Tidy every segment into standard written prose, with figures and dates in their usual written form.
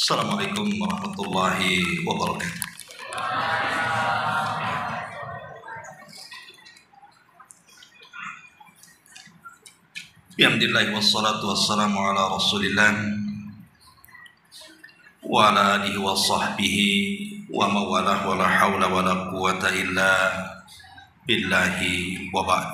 Assalamualaikum warahmatullahi wabarakatuh. Alhamdulillah wassalatu wassalamu ala Rasulillah wa ala alihi wa sahbihi wa mawalah wa la hawla wa la quwata illa billahi wa ba'd.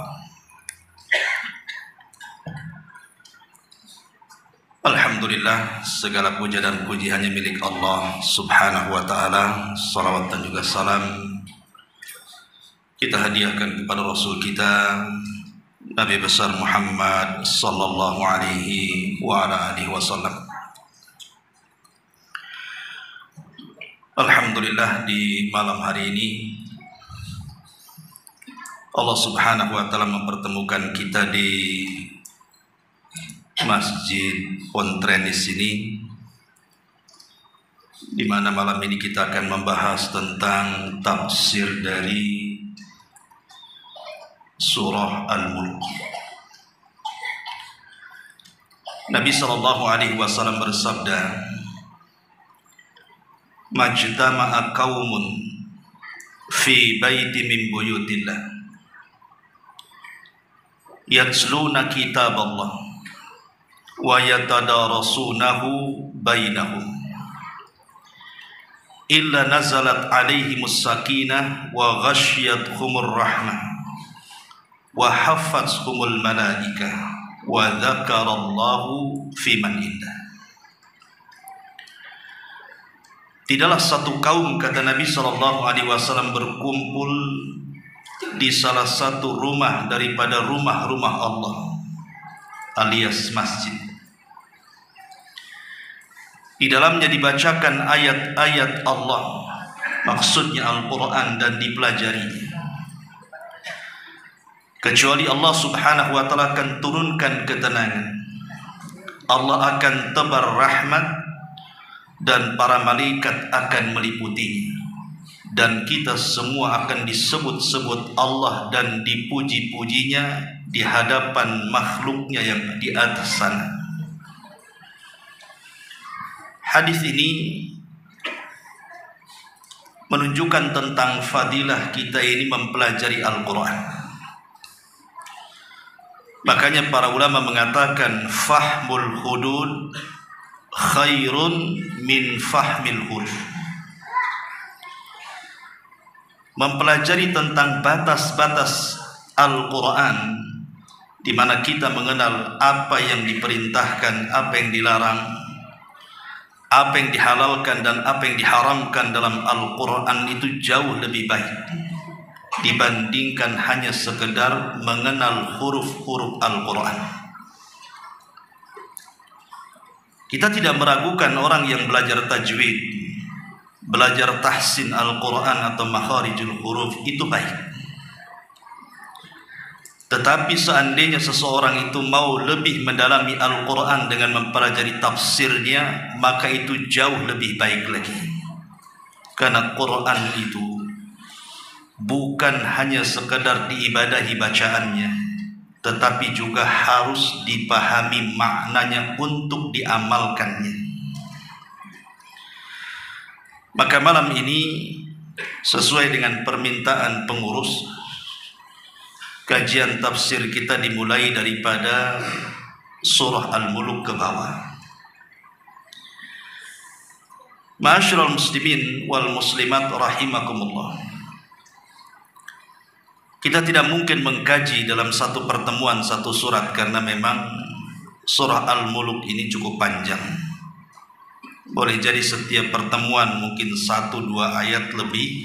Alhamdulillah, segala puja dan puji hanya milik Allah subhanahu wa ta'ala. Salawat dan juga salam kita hadiahkan kepada Rasul kita Nabi besar Muhammad sallallahu alaihi wa ala alihi wasallam. Alhamdulillah, di malam hari ini Allah subhanahu wa ta'ala mempertemukan kita di Masjid Pontrenis ini, di mana malam ini kita akan membahas tentang tafsir dari surah Al-Mulk. Nabi sallallahu alaihi wasallam bersabda, "Majtama'a qaumun fi baiti min buyutillah yatluna kitaballah wa yatadarasunahu bainahum illa nazalat alaihimus sakinah wa ghasyiyatuhumur rahmah wa hafathumul malaikah wa dzakarallahu fi man indah." Tidaklah satu kaum, kata Nabi sallallahu alaihi wasallam, berkumpul di salah satu rumah daripada rumah-rumah Allah alias masjid. Di dalamnya dibacakan ayat-ayat Allah, maksudnya Al-Quran, dan dipelajarinya, kecuali Allah subhanahu wa ta'ala akan turunkan ketenangan, Allah akan tebar rahmat, dan para malaikat akan meliputinya, dan kita semua akan disebut-sebut Allah dan dipuji-pujinya di hadapan makhluknya yang di atas sana. Hadis ini menunjukkan tentang fadilah kita ini mempelajari Al-Quran. Makanya para ulama mengatakan fahmul hudud khairun min fahmil hudud. Mempelajari tentang batas-batas Al-Quran, di mana kita mengenal apa yang diperintahkan, apa yang dilarang, apa yang dihalalkan dan apa yang diharamkan dalam Al-Quran, itu jauh lebih baik dibandingkan hanya sekedar mengenal huruf-huruf Al-Quran. Kita tidak meragukan orang yang belajar tajwid, belajar tahsin Al-Quran atau makharijul huruf, itu baik. Tetapi seandainya seseorang itu mau lebih mendalami Al-Quran dengan mempelajari tafsirnya, maka itu jauh lebih baik lagi. Karena Quran itu bukan hanya sekedar diibadahi bacaannya, tetapi juga harus dipahami maknanya untuk diamalkannya. Maka malam ini, sesuai dengan permintaan pengurus, kajian tafsir kita dimulai daripada surah Al-Mulk ke bawah. Ma'asyiral muslimin wal muslimat rahimakumullah, kita tidak mungkin mengkaji dalam satu pertemuan satu surat, karena memang surah Al-Mulk ini cukup panjang. Boleh jadi setiap pertemuan mungkin 1-2 ayat lebih,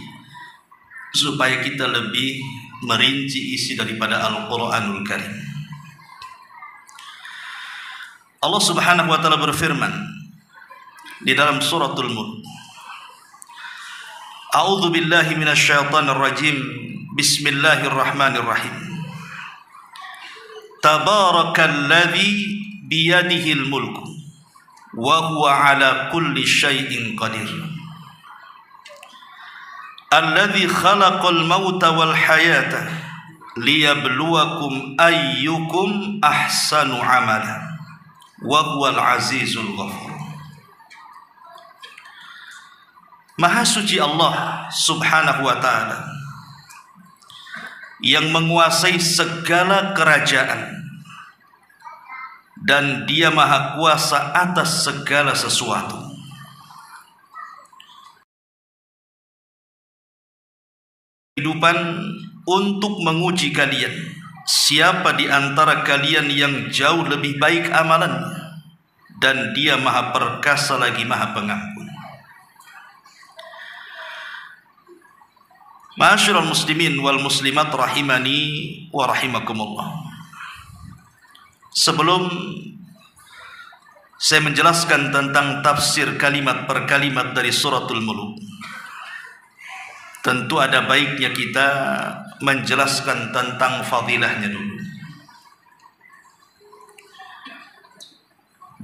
supaya kita lebih merinci isi daripada Al-Quranul Karim. Allah subhanahu wa ta'ala berfirman di dalam suratul Mulk, A'udzu billahi minasyaitonir rajim, bismillahirrahmanirrahim, Tabarakalladzi biyadihil mulku wa huwa ala kulli syai'in qadir, alladzi khalaqal mauta wal hayata liyabluwakum ayyukum ahsanu amala wa huwal azizul ghafur. Maha suci Allah subhanahu wa ta'ala yang menguasai segala kerajaan, dan Dia maha kuasa atas segala sesuatu. Kehidupan untuk menguji kalian, siapa di antara kalian yang jauh lebih baik amalannya, dan Dia maha perkasa lagi maha pengampun. Ma'asyiral muslimin wal muslimat rahimani wa rahimakumullah. Sebelum saya menjelaskan tentang tafsir kalimat per kalimat dari suratul Mulk, tentu ada baiknya kita menjelaskan tentang fadilahnya dulu.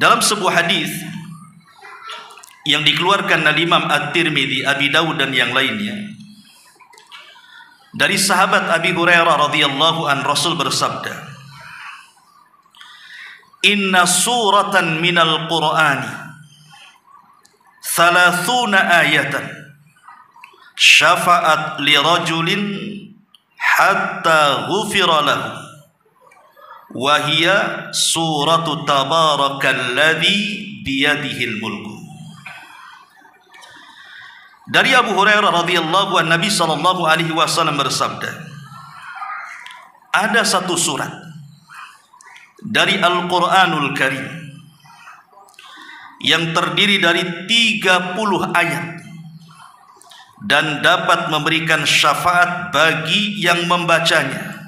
Dalam sebuah hadis yang dikeluarkan oleh Imam At-Tirmidzi, Abi Dawud dan yang lainnya, dari sahabat Abi Hurairah radhiyallahu an, Rasul bersabda, "Inna suratan minal Qur'ani 30 ayatan syafa'at li rajulin hatta ghufira lahu wa hiya suratu tabarakalladzi biyadihil mulku." Dari Abu Hurairah radhiyallahu an, Nabi sallallahu alaihi wasallam bersabda, ada satu surat dari Al-Qur'anul Karim yang terdiri dari 30 ayat dan dapat memberikan syafaat bagi yang membacanya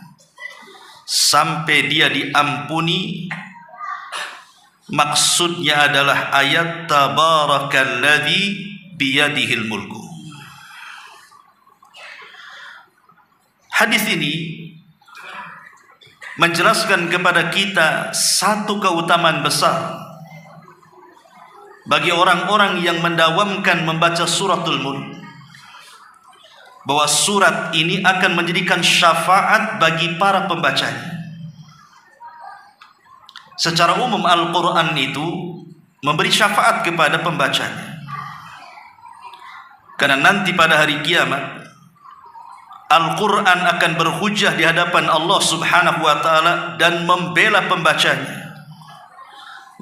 sampai dia diampuni. Maksudnya adalah ayat tabarakalladzi biyadihil mulku. Hadis ini menjelaskan kepada kita satu keutamaan besar bagi orang-orang yang mendawamkan membaca suratul Mulk, bahwa surat ini akan menjadikan syafaat bagi para pembacanya. Secara umum Al-Quran itu memberi syafaat kepada pembacanya, karena nanti pada hari kiamat Al-Quran akan berhujjah di hadapan Allah subhanahu wa ta'ala dan membela pembacanya.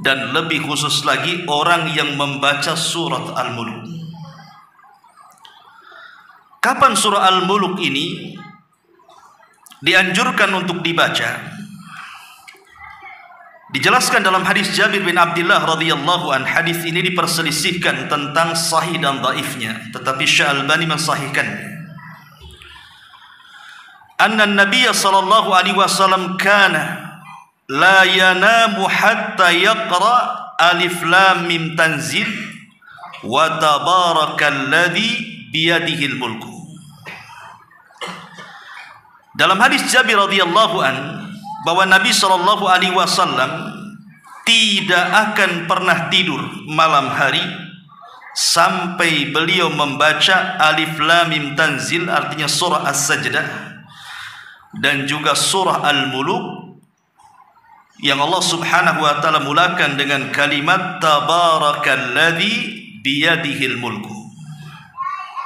Dan lebih khusus lagi orang yang membaca surat Al-Mulk. Kapan surah Al-Mulk ini dianjurkan untuk dibaca? Dijelaskan dalam hadis Jabir bin Abdullah radhiyallahu an. Hadis ini diperselisihkan tentang sahih dan dhaifnya, tetapi Syekh Albani mensahihkannya. Anna Nabiy sallallahu alaihi wasallam kana la yanamu hatta yaqra alif lam mim tanzil wa tabarakalladzi biyadihil mulku. Dalam hadis Jabir radhiyallahu an, bahwa Nabi sallallahu alaihi wasallam tidak akan pernah tidur malam hari sampai beliau membaca alif lam mim tanzil, artinya surah As-Sajdah, dan juga surah Al-Mulk yang Allah subhanahu wa ta'ala mulakan dengan kalimat tabarakalladzi biyadihil mulku.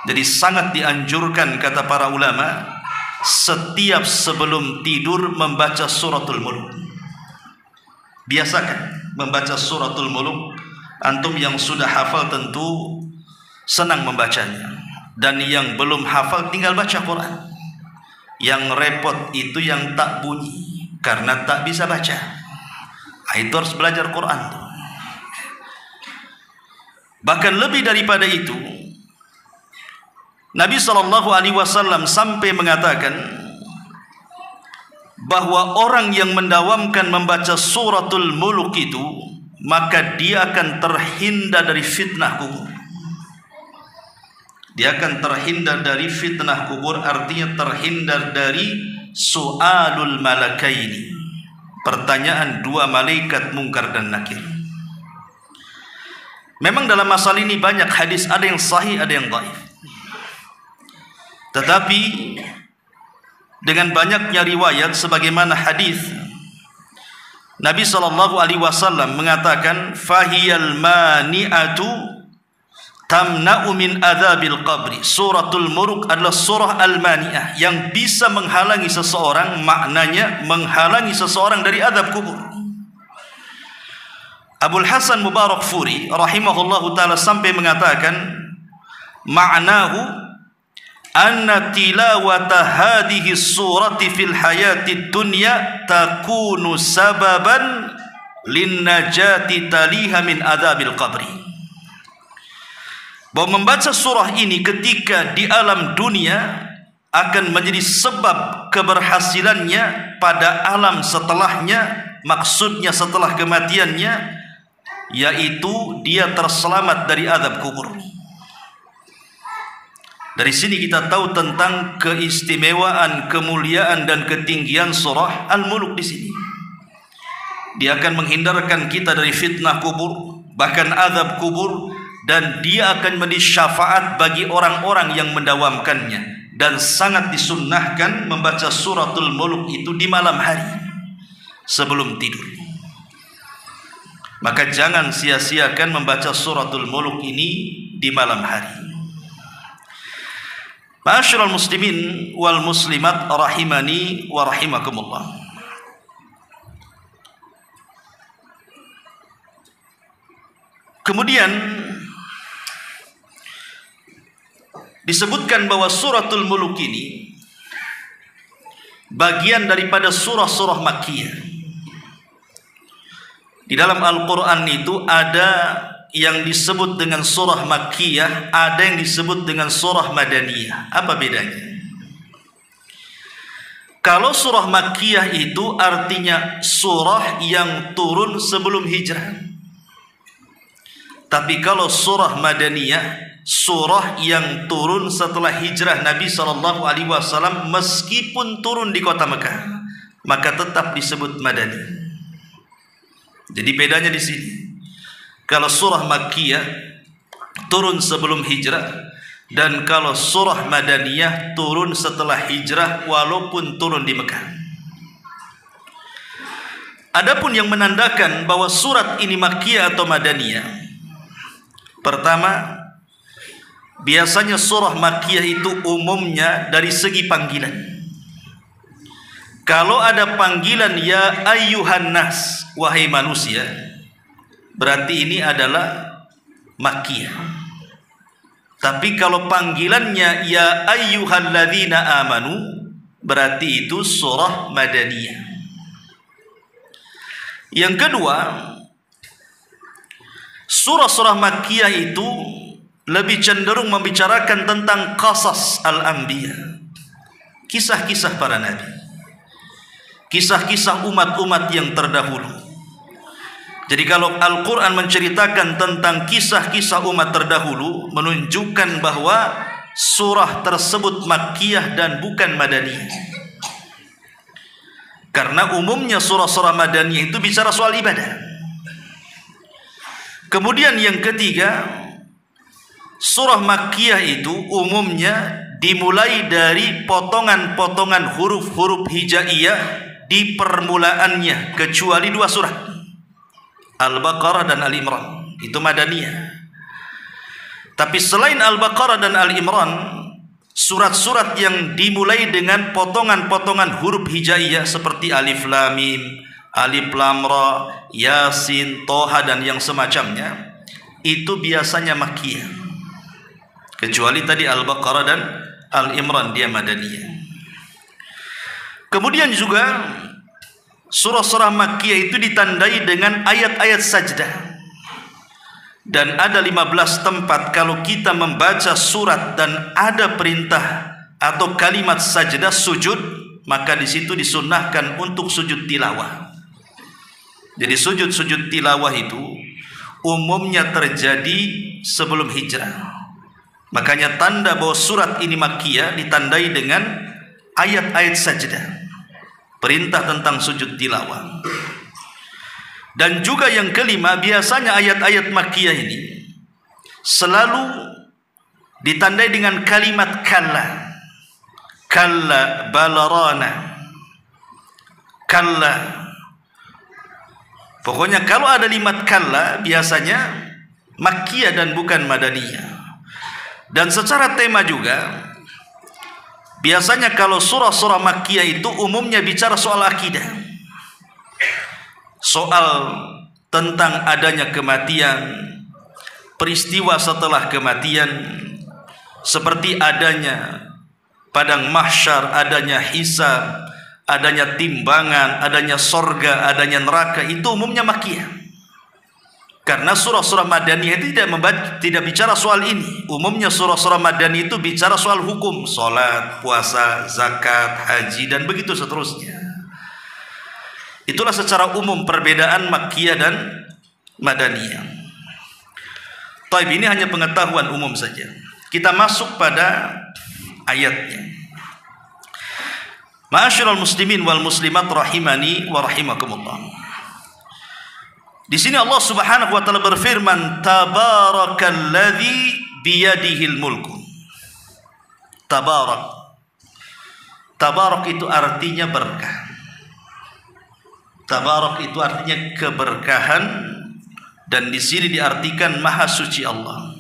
Jadi sangat dianjurkan, kata para ulama, setiap sebelum tidur membaca suratul Mulk. Biasakan membaca suratul Mulk. Antum yang sudah hafal tentu senang membacanya, dan yang belum hafal tinggal baca Quran. Yang repot itu yang tak bunyi karena tak bisa baca. Itu harus belajar Quran tuh. Bahkan lebih daripada itu, Nabi SAW sampai mengatakan bahwa orang yang mendawamkan membaca suratul Mulk itu, maka dia akan terhindar dari fitnah kubur. Dia akan terhindar dari fitnah kubur, artinya terhindar dari su'alul malakaini, pertanyaan dua malaikat Munkar dan Nakir. Memang dalam masalah ini banyak hadis, ada yang sahih, ada yang dhaif. Tetapi dengan banyaknya riwayat sebagaimana hadis Nabi SAW mengatakan, fahiyal mani'atu tamna'u min adzabil qabri. Suratul Mulk adalah surah al-mani'ah yang bisa menghalangi seseorang, maknanya menghalangi seseorang dari azab kubur. Abul Hasan Mubarakfuri rahimahullahu taala sampai mengatakan, ma'nahu anna tilawata hadhihi surati fil hayati dunya takunu sababan lin najati taliha min adzabil qabri. Bahwa membaca surah ini ketika di alam dunia akan menjadi sebab keberhasilannya pada alam setelahnya, maksudnya setelah kematiannya, yaitu dia terselamat dari azab kubur. Dari sini kita tahu tentang keistimewaan, kemuliaan dan ketinggian surah Al-Mulk di sini. Dia akan menghindarkan kita dari fitnah kubur, bahkan azab kubur, dan dia akan menjadi syafaat bagi orang-orang yang mendawamkannya. Dan sangat disunnahkan membaca suratul Mulk itu di malam hari sebelum tidur. Maka jangan sia-siakan membaca suratul Mulk ini di malam hari. Ma'asyiral muslimin wal muslimat rahimani wa rahimakumullah. Kemudian disebutkan bahwa suratul Mulk ini bagian daripada surah-surah Makkiyah. Di dalam Al-Quran itu ada yang disebut dengan surah Makkiyah, ada yang disebut dengan surah Madaniyah. Apa bedanya? Kalau surah Makkiyah itu artinya surah yang turun sebelum hijrah. Tapi kalau surah Madaniyah, surah yang turun setelah hijrah Nabi SAW, meskipun turun di kota Mekah, maka tetap disebut Madani. Jadi bedanya di sini. Kalau surah Makkiyah turun sebelum hijrah, dan kalau surah Madaniyah turun setelah hijrah walaupun turun di Mekah. Adapun yang menandakan bahwa surat ini Makkiyah atau Madaniyah, pertama, biasanya surah Makkiyah itu umumnya dari segi panggilan. Kalau ada panggilan ya ayyuhan nas, wahai manusia, berarti ini adalah Makkiyah. Tapi kalau panggilannya ya ayyuhalladzina amanu, berarti itu surah Madaniyah. Yang kedua, surah-surah Makkiyah itu lebih cenderung membicarakan tentang qasas al-anbiya, kisah-kisah para nabi, kisah-kisah umat-umat yang terdahulu. Jadi kalau Al-Quran menceritakan tentang kisah-kisah umat terdahulu, menunjukkan bahwa surah tersebut Makkiyah dan bukan Madaniyah. Karena umumnya surah-surah Madaniyah itu bicara soal ibadah. Kemudian yang ketiga, surah Makkiyah itu umumnya dimulai dari potongan-potongan huruf-huruf hijaiyah di permulaannya, kecuali dua surah, Al-Baqarah dan Al-Imran, itu Madaniyah. Tapi selain Al-Baqarah dan Al-Imran, surat-surat yang dimulai dengan potongan-potongan huruf hijaiyah seperti Alif Lam Mim, Alif Lam Ra, Yasin, Toha dan yang semacamnya, itu biasanya Makkiyah. Kecuali tadi Al-Baqarah dan Al-Imran, dia Madaniyah. Kemudian juga surah-surah Makkiyah itu ditandai dengan ayat-ayat sajdah. Dan ada 15 tempat kalau kita membaca surat dan ada perintah atau kalimat sajdah, sujud, maka di situ disunnahkan untuk sujud tilawah. Jadi sujud-sujud tilawah itu umumnya terjadi sebelum hijrah. Makanya tanda bahwa surat ini Makkiyah ditandai dengan ayat-ayat sajdah, perintah tentang sujud tilawah. Dan juga yang kelima, biasanya ayat-ayat Makkiyah ini selalu ditandai dengan kalimat kalla, kalla balarana, kalla. Pokoknya kalau ada kalimat kalla biasanya Makkiyah dan bukan Madaniyah. Dan secara tema juga, biasanya kalau surah-surah Makkiyah itu umumnya bicara soal akidah, soal tentang adanya kematian, peristiwa setelah kematian, seperti adanya padang mahsyar, adanya hisab, adanya timbangan, adanya sorga, adanya neraka. Itu umumnya Makkiyah. Karena surah-surah Madaniyah itu tidak bicara soal ini. Umumnya surah-surah Madaniyah itu bicara soal hukum, salat, puasa, zakat, haji, dan begitu seterusnya. Itulah secara umum perbedaan Makkiyah dan Madaniyah. Taib, ini hanya pengetahuan umum saja. Kita masuk pada ayatnya. Ma'asyiral muslimin wal muslimat rahimani wa rahimakumullah. Di sini Allah Subhanahu wa taala berfirman, tabarakalladzi biyadihil mulku. Tabarak. Tabarak itu artinya berkah. Tabarak itu artinya keberkahan, dan di sini diartikan maha suci Allah.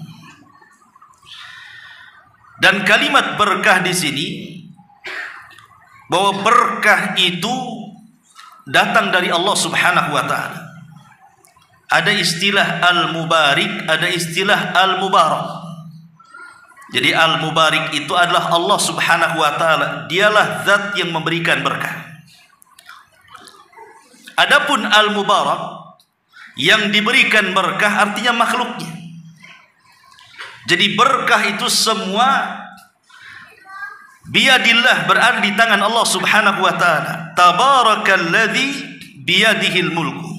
Dan kalimat berkah di sini, bahwa berkah itu datang dari Allah Subhanahu wa taala. Ada istilah al-mubarik, ada istilah al-mubarak. Jadi al-mubarik itu adalah Allah Subhanahu wa taala, dialah zat yang memberikan berkah. Adapun al-mubarak, yang diberikan berkah artinya makhluknya. Jadi berkah itu semua biyadillah, berada di tangan Allah Subhanahu wa taala. Tabarakalladzi biyadihil mulku.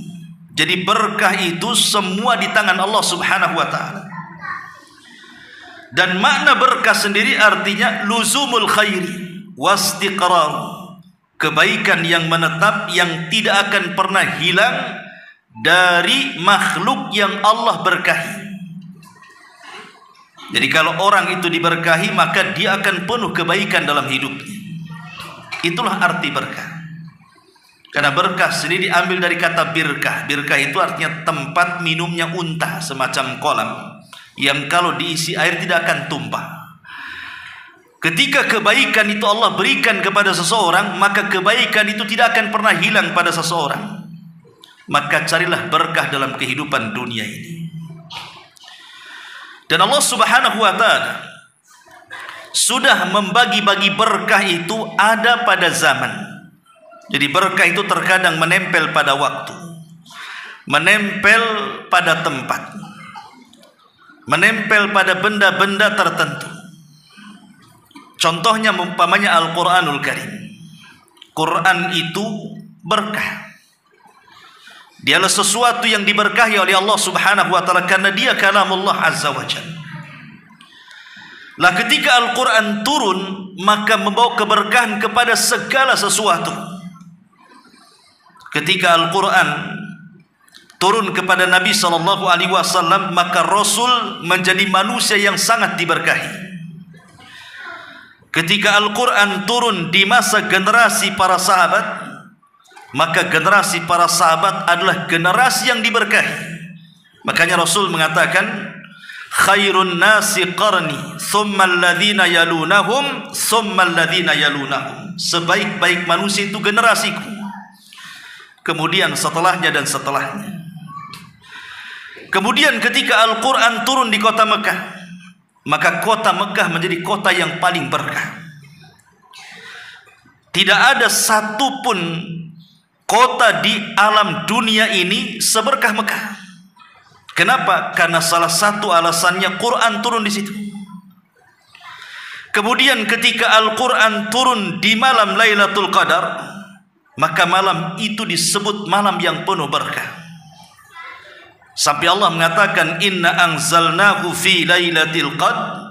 Jadi berkah itu semua di tangan Allah Subhanahu wa taala. Dan makna berkah sendiri artinya luzumul khairi wastiqrar, kebaikan yang menetap yang tidak akan pernah hilang dari makhluk yang Allah berkahi. Jadi kalau orang itu diberkahi, maka dia akan penuh kebaikan dalam hidupnya. Itulah arti berkah. Karena berkah sendiri diambil dari kata birkah. Birkah itu artinya tempat minumnya unta, semacam kolam yang kalau diisi air tidak akan tumpah. Ketika kebaikan itu Allah berikan kepada seseorang, maka kebaikan itu tidak akan pernah hilang pada seseorang. Maka carilah berkah dalam kehidupan dunia ini. Dan Allah Subhanahu wa taala sudah membagi-bagi berkah itu ada pada zaman. Jadi berkah itu terkadang menempel pada waktu, menempel pada tempat, menempel pada benda-benda tertentu. Contohnya umpamanya Al-Quranul Karim. Quran itu berkah. Dialah sesuatu yang diberkahi oleh Allah Subhanahu wa taala karena dia kalamullah azza wa jalla. Lah ketika Al-Quran turun, maka membawa keberkahan kepada segala sesuatu. Ketika Al-Quran turun kepada Nabi SAW, maka Rasul menjadi manusia yang sangat diberkahi. Ketika Al-Quran turun di masa generasi para sahabat, maka generasi para sahabat adalah generasi yang diberkahi. Makanya Rasul mengatakan, khairun nasi qarni, thumma alladhina yalunahum, thumma alladhina yalunahum. Sebaik-baik manusia itu generasiku, kemudian setelahnya dan setelahnya. Kemudian ketika Al-Quran turun di kota Mekah, maka kota Mekah menjadi kota yang paling berkah. Tidak ada satupun kota di alam dunia ini seberkah Mekah. Kenapa? Karena salah satu alasannya Quran turun di situ. Kemudian ketika Al-Quran turun di malam Lailatul Qadar, maka malam itu disebut malam yang penuh berkah. Sampai Allah mengatakan, inna anzalnahu fi lailatul qadr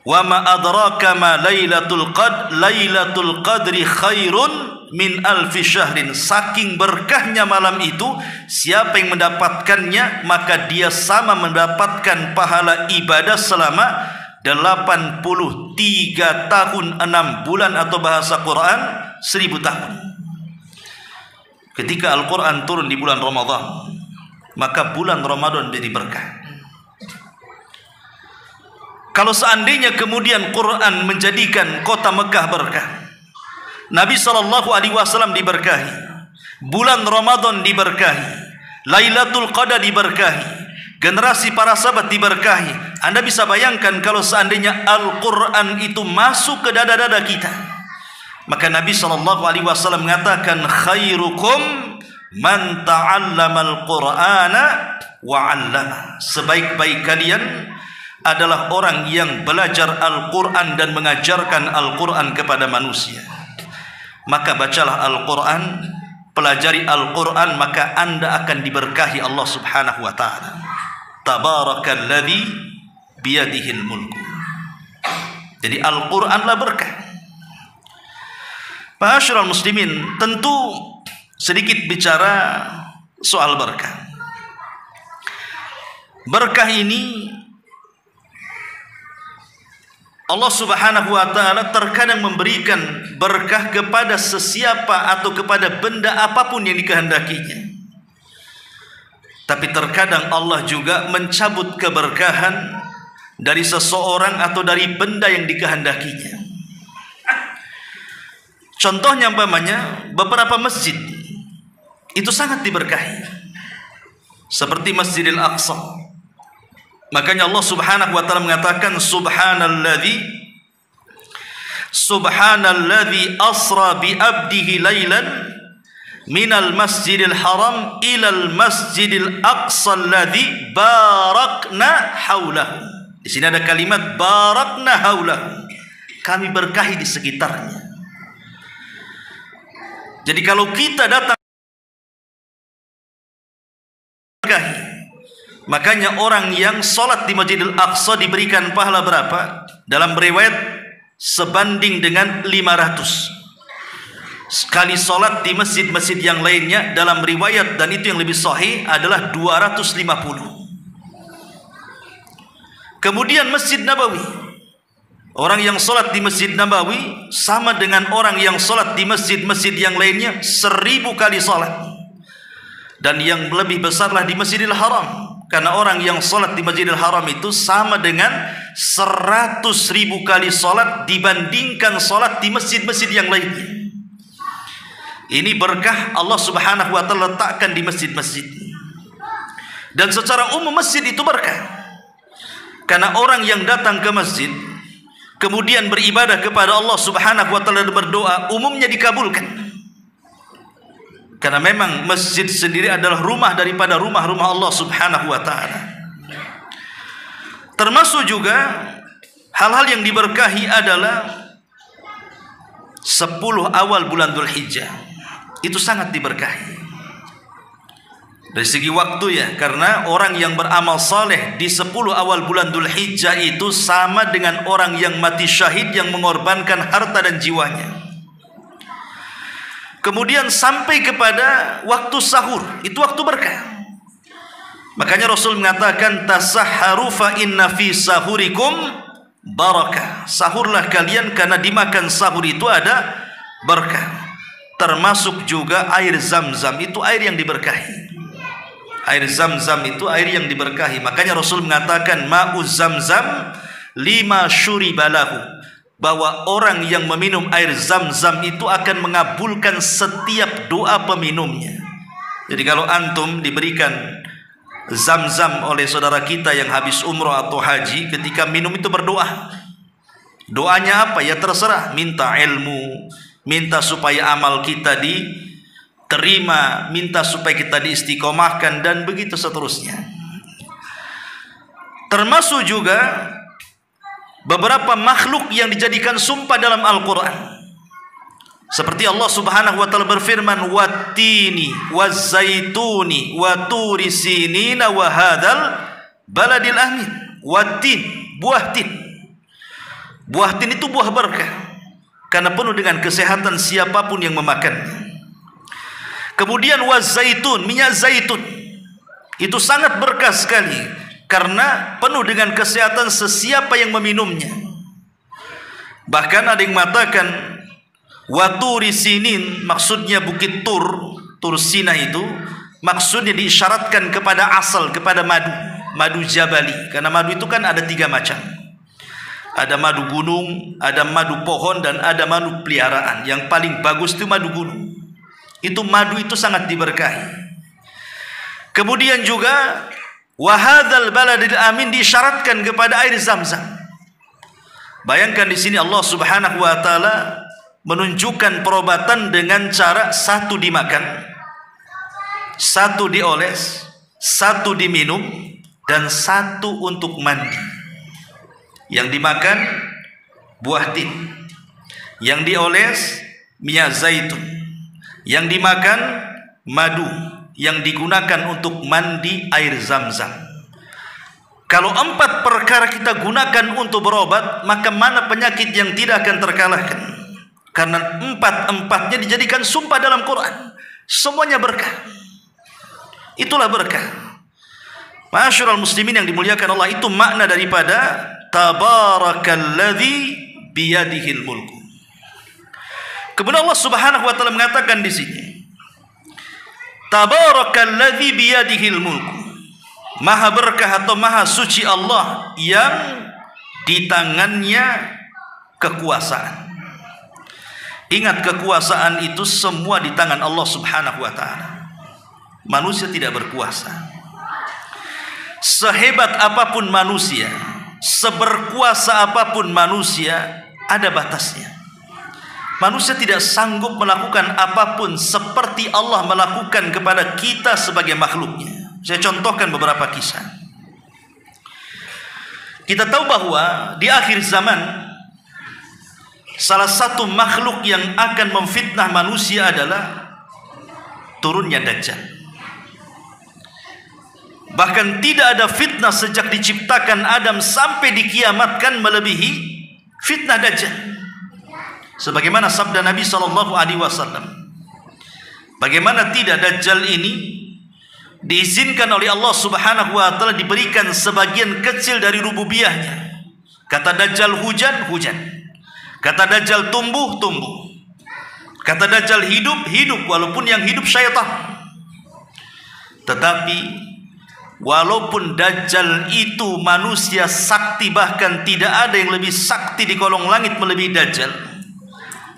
wa ma adraka ma lailatul qadr, lailatul qadri khairun min alfi syahrin. Saking berkahnya malam itu, siapa yang mendapatkannya, maka dia sama mendapatkan pahala ibadah selama 83 tahun 6 bulan, atau bahasa Quran 1000 tahun. Ketika Al-Quran turun di bulan Ramadan, maka bulan Ramadan menjadi berkah. Kalau seandainya kemudian Quran menjadikan kota Mekah berkah, Nabi SAW diberkahi, bulan Ramadan diberkahi, Lailatul Qadar diberkahi, generasi para sahabat diberkahi. Anda bisa bayangkan kalau seandainya Al-Quran itu masuk ke dada-dada kita. Maka Nabi SAW mengatakan, khairukum man ta'allama al-Qur'ana wa 'allama. Sebaik-baik kalian adalah orang yang belajar Al-Quran dan mengajarkan Al-Quran kepada manusia. Maka bacalah Al-Quran, pelajari Al-Quran, maka Anda akan diberkahi Allah Subhanahu wa ta'ala. Tabarakalladzi biyadihil mulku. Jadi Al-Quranlah berkah. Ma'asyiral muslimin, tentu sedikit bicara soal berkah. Berkah ini Allah Subhanahu wa ta'ala terkadang memberikan berkah kepada sesiapa atau kepada benda apapun yang dikehendakinya. Tapi terkadang Allah juga mencabut keberkahan dari seseorang atau dari benda yang dikehendakinya. Contohnya umpamanya beberapa masjid itu sangat diberkahi, seperti Masjidil Aqsa. Makanya Allah Subhanahu wa ta'ala mengatakan, Subhanalladzi asra bi abdihi lailan minal masjidil haram ilal masjidil aqsa alladzi barakna haulahu. Di sini ada kalimat barakna haulahu. Kami berkahi di sekitarnya. Jadi kalau kita datang berkahi, makanya orang yang sholat di Masjidil Aqsa diberikan pahala berapa? Dalam riwayat sebanding dengan 500. Sekali sholat di masjid-masjid yang lainnya, dalam riwayat, dan itu yang lebih sahih, adalah 250. Kemudian Masjid Nabawi, orang yang sholat di Masjid Nabawi sama dengan orang yang sholat di masjid-masjid yang lainnya 1000 kali sholat. Dan yang lebih besarlah di Masjidil Haram, karena orang yang sholat di Masjidil Haram itu sama dengan 100.000 kali sholat dibandingkan sholat di masjid-masjid yang lainnya. Ini berkah Allah Subhanahu wa ta'ala letakkan di masjid-masjid. Dan secara umum masjid itu berkah, karena orang yang datang ke masjid kemudian beribadah kepada Allah Subhanahu wa ta'ala dan berdoa, umumnya dikabulkan. Karena memang masjid sendiri adalah rumah daripada rumah-rumah Allah Subhanahu wa ta'ala. Termasuk juga hal-hal yang diberkahi adalah 10 awal bulan Dzulhijjah. Itu sangat diberkahi dari segi waktu ya, karena orang yang beramal saleh di 10 awal bulan Dzulhijjah itu sama dengan orang yang mati syahid yang mengorbankan harta dan jiwanya. Kemudian sampai kepada waktu sahur, itu waktu berkah. Makanya Rasul mengatakan, tasahharu fa inna fi sahurikum barakah. Sahurlah kalian karena dimakan sahur itu ada berkah. Termasuk juga air Zam-Zam, itu air yang diberkahi. Air Zam-Zam itu air yang diberkahi. Makanya Rasul mengatakan, ma'uz Zam-Zam lima syuribalahu, bahwa orang yang meminum air Zam-Zam itu akan mengabulkan setiap doa peminumnya. Jadi kalau antum diberikan Zam-Zam oleh saudara kita yang habis umroh atau haji, ketika minum itu berdoa. Doanya apa? Ya terserah, minta ilmu, minta supaya amal kita diterima, minta supaya kita diistiqomahkan, dan begitu seterusnya. Termasuk juga beberapa makhluk yang dijadikan sumpah dalam Al-Quran, seperti Allah Subhanahu wa ta'ala berfirman, wattini wazzaituni wa turi sinina wa hadzal baladil amin. Wattin, buah tin. Buah tin itu buah berkah, karena penuh dengan kesehatan siapapun yang memakannya. Kemudian wazzaitun, minyak zaitun, itu sangat berkah sekali, karena penuh dengan kesehatan sesiapa yang meminumnya. Bahkan ada yang mengatakan waturi sinin, maksudnya bukit Tur Sina itu maksudnya diisyaratkan kepada asal, kepada madu jabali. Karena madu itu kan ada 3 macam. Ada madu gunung, ada madu pohon, dan ada madu peliharaan. Yang paling bagus itu madu gunung. Itu madu itu sangat diberkahi. Kemudian juga wahadzal baladil amin disyaratkan kepada air Zam-Zam. Bayangkan di sini Allah Subhanahu wa taala menunjukkan perobatan dengan cara satu dimakan, satu dioles, satu diminum, dan satu untuk mandi. Yang dimakan buah tin, yang dioles minyak zaitun, yang dimakan madu, yang digunakan untuk mandi air Zam-Zam. Kalau 4 perkara kita gunakan untuk berobat, maka mana penyakit yang tidak akan terkalahkan? Karena 4-4-nya dijadikan sumpah dalam Quran. Semuanya berkah. Itulah berkah. Ma'asyiral muslimin yang dimuliakan Allah, itu makna daripada tabarakalladzi biyadihil mulku. Kemudian Allah Subhanahu wa taala mengatakan di sini, tabarakalladzi biyadihil mulku. Maha berkah atau maha suci Allah yang di tangannya kekuasaan. Ingat, kekuasaan itu semua di tangan Allah Subhanahu wa taala. Manusia tidak berkuasa. Sehebat apapun manusia, seberkuasa apapun manusia, ada batasnya. Manusia tidak sanggup melakukan apapun seperti Allah melakukan kepada kita sebagai makhluknya. Saya contohkan beberapa kisah. Kita tahu bahwa di akhir zaman salah satu makhluk yang akan memfitnah manusia adalah turunnya Dajjal. Bahkan tidak ada fitnah sejak diciptakan Adam sampai dikiamatkan melebihi fitnah Dajjal. Sebagaimana sabda Nabi SAW, bagaimana tidak, Dajjal ini diizinkan oleh Allah Subhanahu wa taala diberikan sebagian kecil dari rububiyahnya. Kata Dajjal hujan, hujan. Kata Dajjal tumbuh, tumbuh. Kata Dajjal hidup, hidup, walaupun yang hidup syaitan. Tetapi walaupun Dajjal itu manusia sakti, bahkan tidak ada yang lebih sakti di kolong langit melebihi Dajjal,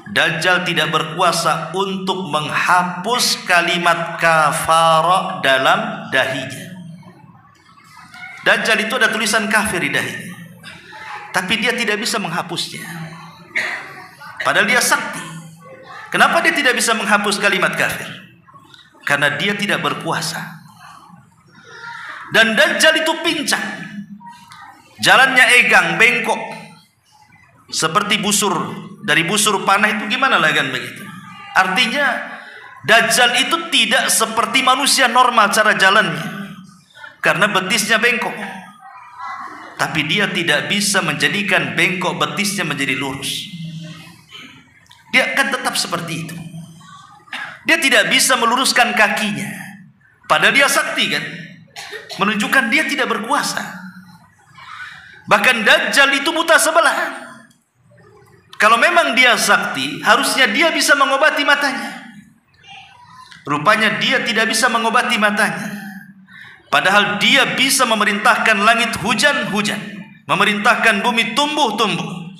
Dajjal tidak berkuasa untuk menghapus kalimat kafara dalam dahinya. Dajjal itu ada tulisan kafir di dahinya, tapi dia tidak bisa menghapusnya. Padahal dia sakti. Kenapa dia tidak bisa menghapus kalimat kafir? Karena dia tidak berkuasa. Dan Dajjal itu pincang, jalannya egang, bengkok, seperti busur. Dari busur panah itu gimana lah kan begitu. Artinya Dajjal itu tidak seperti manusia normal cara jalannya, karena betisnya bengkok. Tapi dia tidak bisa menjadikan bengkok betisnya menjadi lurus. Dia akan tetap seperti itu. Dia tidak bisa meluruskan kakinya, padahal dia sakti kan, menunjukkan dia tidak berkuasa. Bahkan Dajjal itu buta sebelah. Kalau memang dia sakti, harusnya dia bisa mengobati matanya. Rupanya dia tidak bisa mengobati matanya. Padahal dia bisa memerintahkan langit hujan-hujan, memerintahkan bumi tumbuh-tumbuh,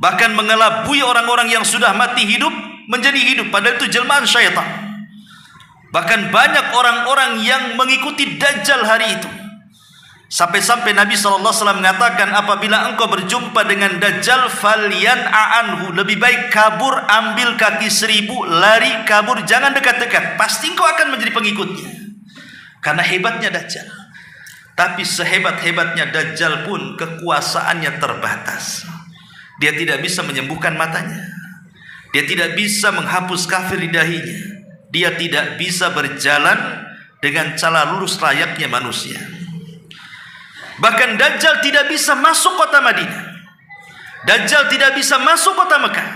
bahkan mengelabui orang-orang yang sudah mati hidup menjadi hidup. Padahal itu jelmaan syaitan. Bahkan banyak orang-orang yang mengikuti Dajjal hari itu. Sampai-sampai Nabi SAW mengatakan, apabila engkau berjumpa dengan Dajjal, falyan'a anhu, lebih baik kabur, ambil kaki 1000, lari, kabur, jangan dekat-dekat. Pasti engkau akan menjadi pengikutnya. Karena hebatnya Dajjal. Tapi sehebat-hebatnya Dajjal pun kekuasaannya terbatas. Dia tidak bisa menyembuhkan matanya. Dia tidak bisa menghapus kafir di dahinya. Dia tidak bisa berjalan dengan cara lurus layaknya manusia. Bahkan Dajjal tidak bisa masuk kota Madinah. Dajjal tidak bisa masuk kota Mekah.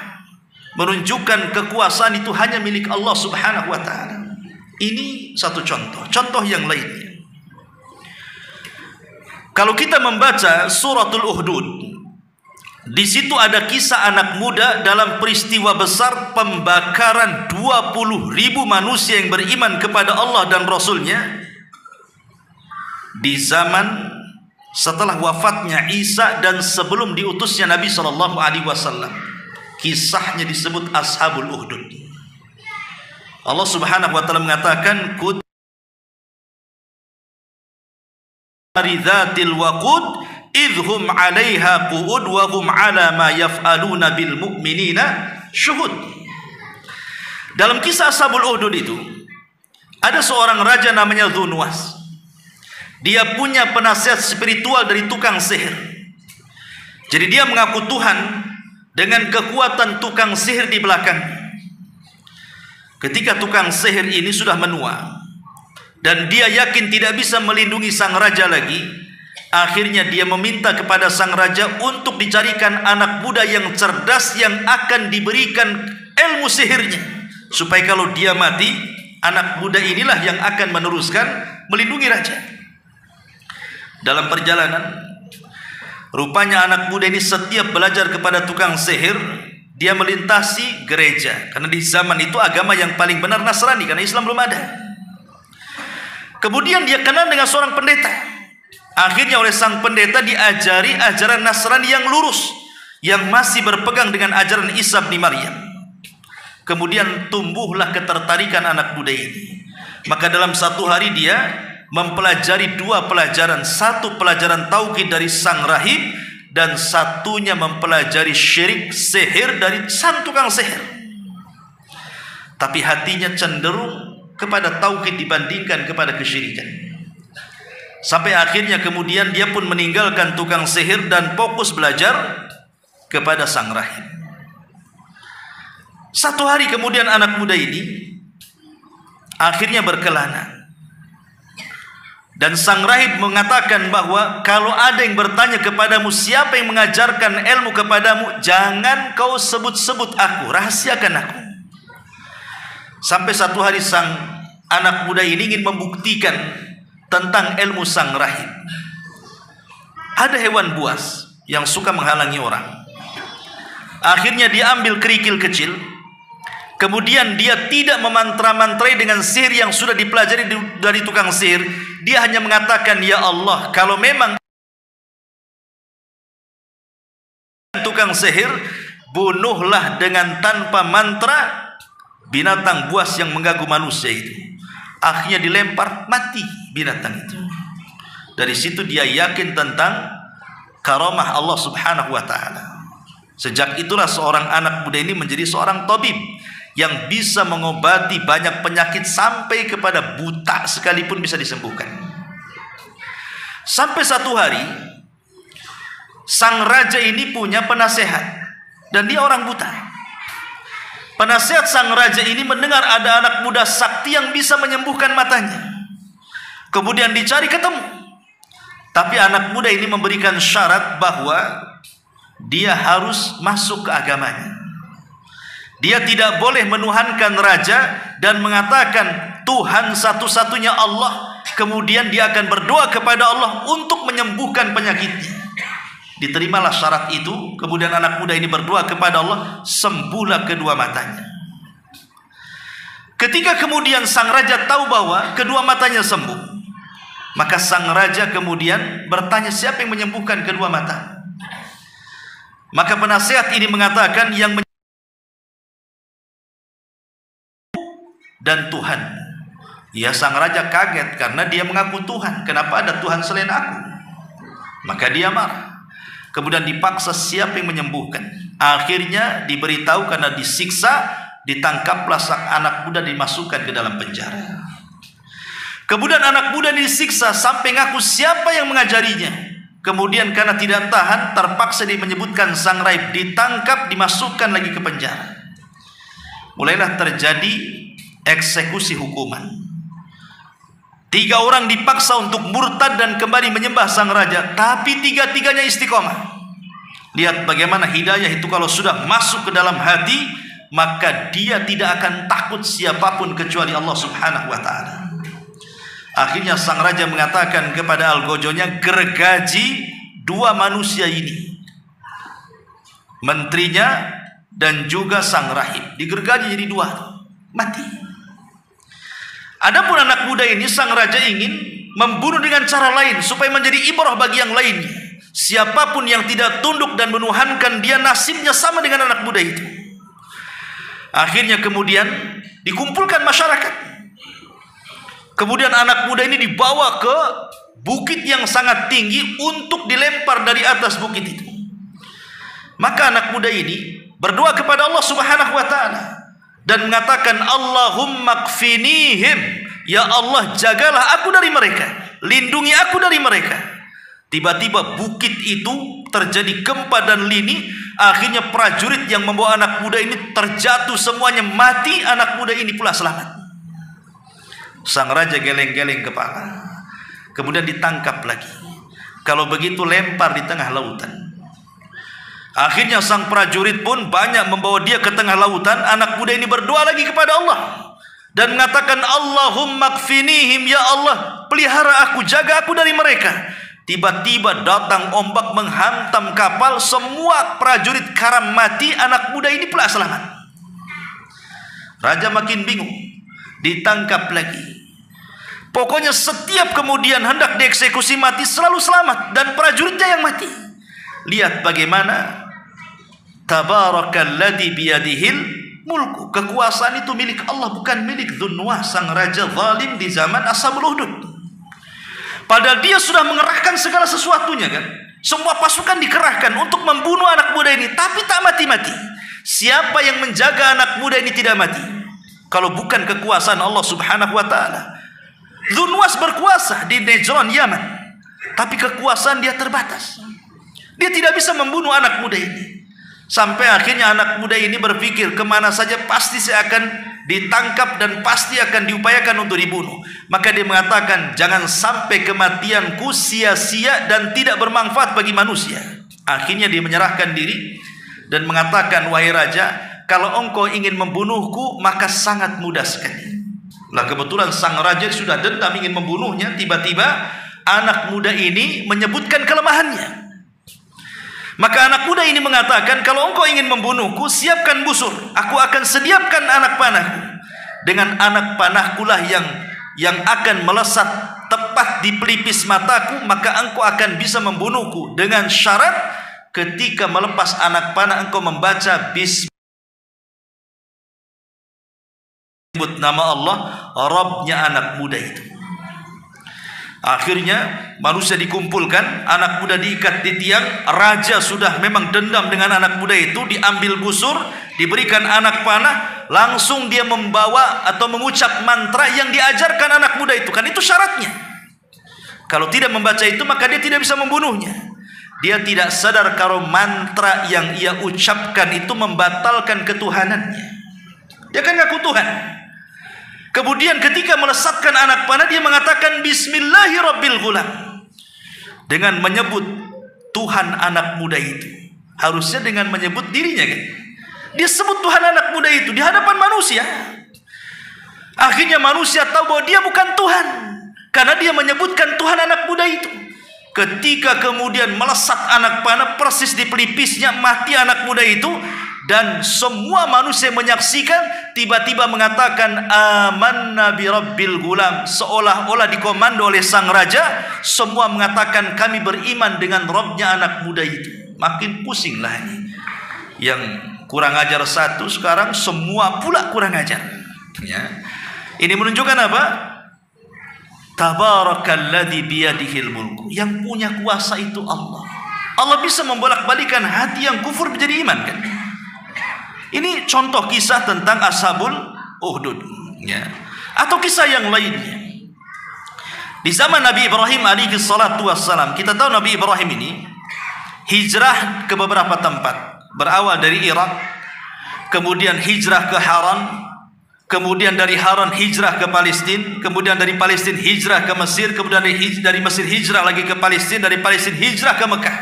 Menunjukkan kekuasaan itu hanya milik Allah Subhanahu wa taala. Ini satu contoh. Contoh yang lainnya, kalau kita membaca suratul Uhdud, di situ ada kisah anak muda dalam peristiwa besar pembakaran 20.000 manusia yang beriman kepada Allah dan Rasulnya di zaman setelah wafatnya Isa dan sebelum diutusnya Nabi Shallallahu Alaihi Wasallam. Kisahnya disebut Ashabul Uhdud. Allah Subhanahu Wa Taala mengatakan, Ridzatil waqud idhum 'alaiha qu'ud wa hum 'ala ma yaf'aluna bil mu'minina syuhud. Dalam kisah Ashabul Uhdud itu ada seorang raja namanya Dzunwas. Dia punya penasihat spiritual dari tukang sihir. Jadi dia mengaku Tuhan dengan kekuatan tukang sihir di belakangnya. Ketika tukang sihir ini sudah menua dan dia yakin tidak bisa melindungi sang raja lagi, akhirnya dia meminta kepada sang raja untuk dicarikan anak muda yang cerdas yang akan diberikan ilmu sihirnya, supaya kalau dia mati, anak muda inilah yang akan meneruskan melindungi raja. Dalam perjalanan, rupanya anak muda ini setiap belajar kepada tukang sihir, dia melintasi gereja. Karena di zaman itu agama yang paling benar Nasrani, karena Islam belum ada. Kemudian dia kenal dengan seorang pendeta. Akhirnya oleh sang pendeta diajari ajaran Nasrani yang lurus, yang masih berpegang dengan ajaran Isa bin Maryam. Kemudian tumbuhlah ketertarikan anak muda ini. Maka dalam satu hari dia mempelajari dua pelajaran. Satu pelajaran tauhid dari sang rahib, dan satunya mempelajari syirik, sihir dari sang tukang sihir. Tapi hatinya cenderung kepada tauhid dibandingkan kepada kesyirikan. Sampai akhirnya kemudian dia pun meninggalkan tukang sihir dan fokus belajar kepada sang rahib. Satu hari kemudian anak muda ini akhirnya berkelana. Dan sang rahib mengatakan bahwa kalau ada yang bertanya kepadamu siapa yang mengajarkan ilmu kepadamu, jangan kau sebut-sebut aku, rahasiakan aku. Sampai satu hari sang anak muda ini ingin membuktikan tentang ilmu sang rahib. Ada hewan buas yang suka menghalangi orang. Akhirnya dia ambil kerikil kecil, kemudian dia tidak memantra-mantrai dengan sihir yang sudah dipelajari dari tukang sihir. Dia hanya mengatakan, ya Allah, kalau memang tukang sihir, bunuhlah dengan tanpa mantra binatang buas yang mengganggu manusia itu. Akhirnya dilempar, mati binatang itu. Dari situ dia yakin tentang karamah Allah Subhanahu wa Ta'ala. Sejak itulah seorang anak muda ini menjadi seorang tabib yang bisa mengobati banyak penyakit, sampai kepada buta sekalipun bisa disembuhkan. Sampai satu hari sang raja ini punya penasehat, dan dia orang buta. Penasehat sang raja ini mendengar ada anak muda sakti yang bisa menyembuhkan matanya. Kemudian dicari ketemu, tapi anak muda ini memberikan syarat bahwa dia harus masuk ke agamanya. Dia tidak boleh menuhankan raja dan mengatakan Tuhan satu-satunya Allah, kemudian dia akan berdoa kepada Allah untuk menyembuhkan penyakitnya. Diterimalah syarat itu. Kemudian anak muda ini berdoa kepada Allah, sembuhlah kedua matanya. Ketika kemudian sang raja tahu bahwa kedua matanya sembuh, maka sang raja kemudian bertanya, siapa yang menyembuhkan kedua mata? Maka penasehat ini mengatakan, yang dan Tuhan. Ya, sang raja kaget karena dia mengaku Tuhan. Kenapa ada Tuhan selain aku? Maka dia marah. Kemudian dipaksa siapa yang menyembuhkan. Akhirnya diberitahu, karena disiksa, ditangkaplah sang anak muda, dimasukkan ke dalam penjara. Kemudian anak muda disiksa sampai ngaku siapa yang mengajarinya. Kemudian karena tidak tahan, terpaksa dia menyebutkan sang rahib, ditangkap, dimasukkan lagi ke penjara. Mulailah terjadi eksekusi hukuman. 3 orang dipaksa untuk murtad dan kembali menyembah sang raja, tapi 3-tiganya istiqomah. Lihat bagaimana hidayah itu kalau sudah masuk ke dalam hati, maka dia tidak akan takut siapapun kecuali Allah Subhanahu wa Ta'ala. Akhirnya sang raja mengatakan kepada algojonya, gergaji 2 manusia ini, menterinya dan juga sang rahib. Digergaji jadi 2, mati. Adapun anak muda ini, sang raja ingin membunuh dengan cara lain supaya menjadi ibrah bagi yang lainnya. Siapapun yang tidak tunduk dan menuhankan dia, nasibnya sama dengan anak muda itu. Akhirnya kemudian dikumpulkan masyarakat. Kemudian anak muda ini dibawa ke bukit yang sangat tinggi untuk dilempar dari atas bukit itu. Maka anak muda ini berdoa kepada Allah Subhanahu wa taala dan mengatakan, Allahumma kfinihim, ya Allah jagalah aku dari mereka, lindungi aku dari mereka. Tiba-tiba bukit itu terjadi gempa dan lini. Akhirnya prajurit yang membawa anak muda ini terjatuh, semuanya mati. Anak muda ini pula selamat. Sang raja geleng-geleng kepala. Kemudian ditangkap lagi. Kalau begitu lempar di tengah lautan. Akhirnya sang prajurit pun banyak membawa dia ke tengah lautan. Anak muda ini berdoa lagi kepada Allah dan mengatakan, Allahumma kfinihim, ya Allah pelihara aku, jaga aku dari mereka. Tiba-tiba datang ombak menghantam kapal, semua prajurit karam mati, anak muda ini pula selamat. Raja makin bingung, ditangkap lagi. Pokoknya setiap kemudian hendak dieksekusi mati selalu selamat, dan prajuritnya yang mati. Lihat bagaimana tabarakalladzi biyadihil mulku. Kekuasaan itu milik Allah, bukan milik Dzunnuwas, sang raja zalim di zaman Ashabul Ukhdud. Padahal dia sudah mengerahkan segala sesuatunya kan. Semua pasukan dikerahkan untuk membunuh anak muda ini, tapi tak mati-mati. Siapa yang menjaga anak muda ini tidak mati? Kalau bukan kekuasaan Allah Subhanahu wa taala. Dzunnuwas berkuasa di Najran, Yaman, tapi kekuasaan dia terbatas. Dia tidak bisa membunuh anak muda ini. Sampai akhirnya anak muda ini berpikir, kemana saja pasti saya akan ditangkap dan pasti akan diupayakan untuk dibunuh. Maka dia mengatakan, jangan sampai kematianku sia-sia dan tidak bermanfaat bagi manusia. Akhirnya dia menyerahkan diri dan mengatakan, wahai raja, kalau engkau ingin membunuhku maka sangat mudah sekali. Nah kebetulan sang raja sudah dendam ingin membunuhnya. Tiba-tiba anak muda ini menyebutkan kelemahannya. Maka anak muda ini mengatakan, kalau engkau ingin membunuhku, siapkan busur, aku akan sediakan anak panahku. Dengan anak panahkulah yang akan melesat tepat di pelipis mataku, maka engkau akan bisa membunuhku. Dengan syarat ketika melepas anak panah engkau membaca bismillah, sebut nama Allah, Rabbnya anak muda itu. Akhirnya manusia dikumpulkan, anak muda diikat di tiang. Raja sudah memang dendam dengan anak muda itu. Diambil busur, diberikan anak panah, langsung dia membawa atau mengucap mantra yang diajarkan anak muda itu. Kan itu syaratnya. Kalau tidak membaca itu maka dia tidak bisa membunuhnya. Dia tidak sadar kalau mantra yang ia ucapkan itu membatalkan ketuhanannya. Dia kan ngaku Tuhan. Kemudian ketika melesatkan anak panah, dia mengatakan Bismillahirrabbilgulam, dengan menyebut Tuhan anak muda itu. Harusnya dengan menyebut dirinya kan. Dia sebut Tuhan anak muda itu di hadapan manusia. Akhirnya manusia tahu bahwa dia bukan Tuhan, karena dia menyebutkan Tuhan anak muda itu. Ketika kemudian melesat anak panah persis di pelipisnya, mati anak muda itu. Dan semua manusia menyaksikan, tiba-tiba mengatakan amanna bi rabbil gulam, seolah-olah dikomando oleh sang raja. Semua mengatakan kami beriman dengan Rabbnya anak muda itu. Makin pusinglah ini. Yang kurang ajar satu, sekarang semua pula kurang ajar ya. Ini menunjukkan apa? Tabarakalladzi biyadihil mulku. Yang punya kuasa itu Allah. Allah bisa membolak-balikan hati yang kufur menjadi iman kan. Ini contoh kisah tentang Ashabul Ukhdud ya. Atau kisah yang lainnya. Di zaman Nabi Ibrahim alaihi salatu wassalam, kita tahu Nabi Ibrahim ini hijrah ke beberapa tempat. Berawal dari Irak, kemudian hijrah ke Haran, kemudian dari Haran hijrah ke Palestina, kemudian dari Palestina hijrah ke Mesir, kemudian dari Mesir hijrah lagi ke Palestina, dari Palestina hijrah ke Mekah.